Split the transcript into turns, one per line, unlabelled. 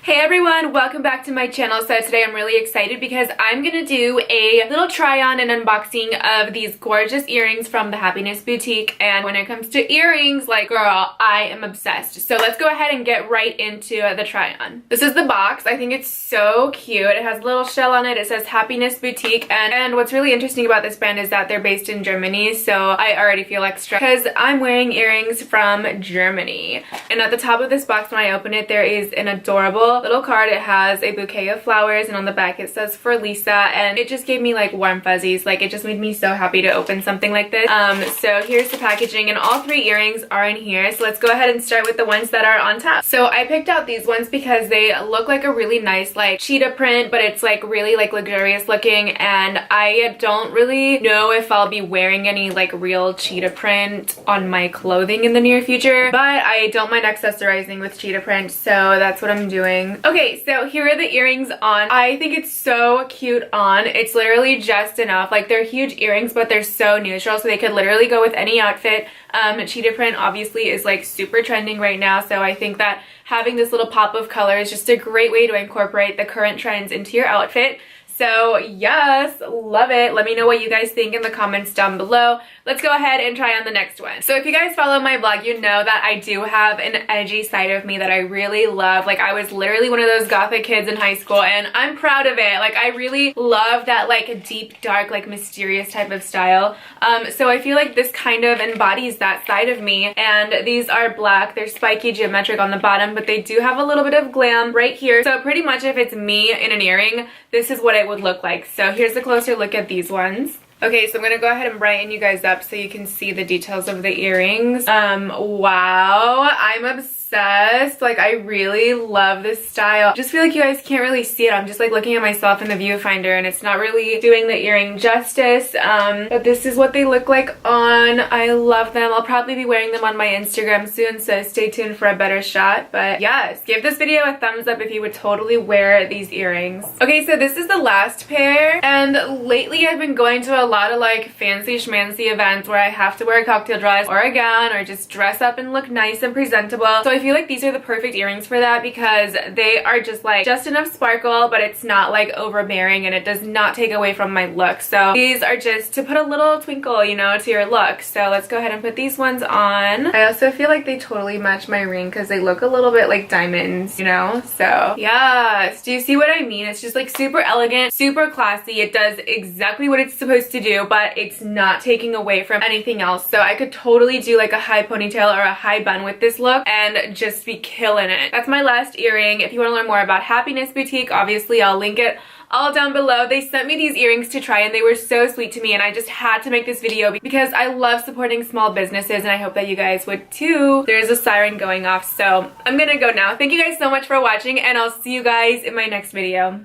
Hey everyone, welcome back to my channel. So today I'm really excited because I'm gonna do a little try on and unboxing of these gorgeous earrings from the Happiness Boutique. And when it comes to earrings, like girl, I am obsessed. So let's go ahead and get right into the try on. This is the box. I think it's so cute. It has a little shell on it. It says Happiness Boutique. And what's really interesting about this brand is that they're based in Germany. So I already feel extra because I'm wearing earrings from Germany. And at the top of this box, when I open it, there is an adorable little card. It has a bouquet of flowers, and on the back it says for Lisa, and it just gave me like warm fuzzies. Like, it just made me so happy to open something like this. So here's the packaging, and all three earrings are in here. So let's go ahead and start with the ones that are on top. So I picked out these ones because they look like a really nice like cheetah print, but it's like really like luxurious looking, and I don't really know if I'll be wearing any like real cheetah print on my clothing in the near future, but I don't mind accessorizing with cheetah print, so that's what I'm doing. Okay, so here are the earrings on. I think it's so cute on. It's literally just enough. Like, they're huge earrings, but they're so neutral, so they could literally go with any outfit. Cheetah print obviously is like super trending right now, so I think that having this little pop of color is just a great way to incorporate the current trends into your outfit. So yes, love it. Let me know what you guys think in the comments down below. Let's go ahead and try on the next one. So if you guys follow my vlog, you know that I do have an edgy side of me that I really love. Like, I was literally one of those gothic kids in high school, and I'm proud of it. Like, I really love that like deep, dark, like mysterious type of style. So I feel like this kind of embodies that side of me. And these are black. They're spiky, geometric on the bottom, but they do have a little bit of glam right here. So pretty much if it's me in an earring, this is what it would look like. So here's a closer look at these ones. Okay, so I'm gonna go ahead and brighten you guys up so you can see the details of the earrings. Wow, I'm obsessed. Like, I really love this style. I just feel like you guys can't really see it. I'm just like looking at myself in the viewfinder, and it's not really doing the earring justice. But this is what they look like on. I love them. I'll probably be wearing them on my Instagram soon, so stay tuned for a better shot. But yes, give this video a thumbs up if you would totally wear these earrings. Okay, so this is the last pair, and lately I've been going to a lot of like fancy schmancy events where I have to wear a cocktail dress or a gown or just dress up and look nice and presentable. So I feel like these are the perfect earrings for that because they are just like just enough sparkle, but it's not like overbearing, and it does not take away from my look. So these are just to put a little twinkle, you know, to your look. So let's go ahead and put these ones on. I also feel like they totally match my ring because they look a little bit like diamonds, you know? So yes, do you see what I mean? It's just like super elegant, super classy. It does exactly what it's supposed to do, but it's not taking away from anything else. So I could totally do like a high ponytail or a high bun with this look and just be killing it. That's my last earring. If you want to learn more about Happiness Boutique, obviously I'll link it all down below. They sent me these earrings to try, and they were so sweet to me, and I just had to make this video because I love supporting small businesses, and I hope that you guys would too. There's a siren going off, so I'm gonna go now. Thank you guys so much for watching, and I'll see you guys in my next video.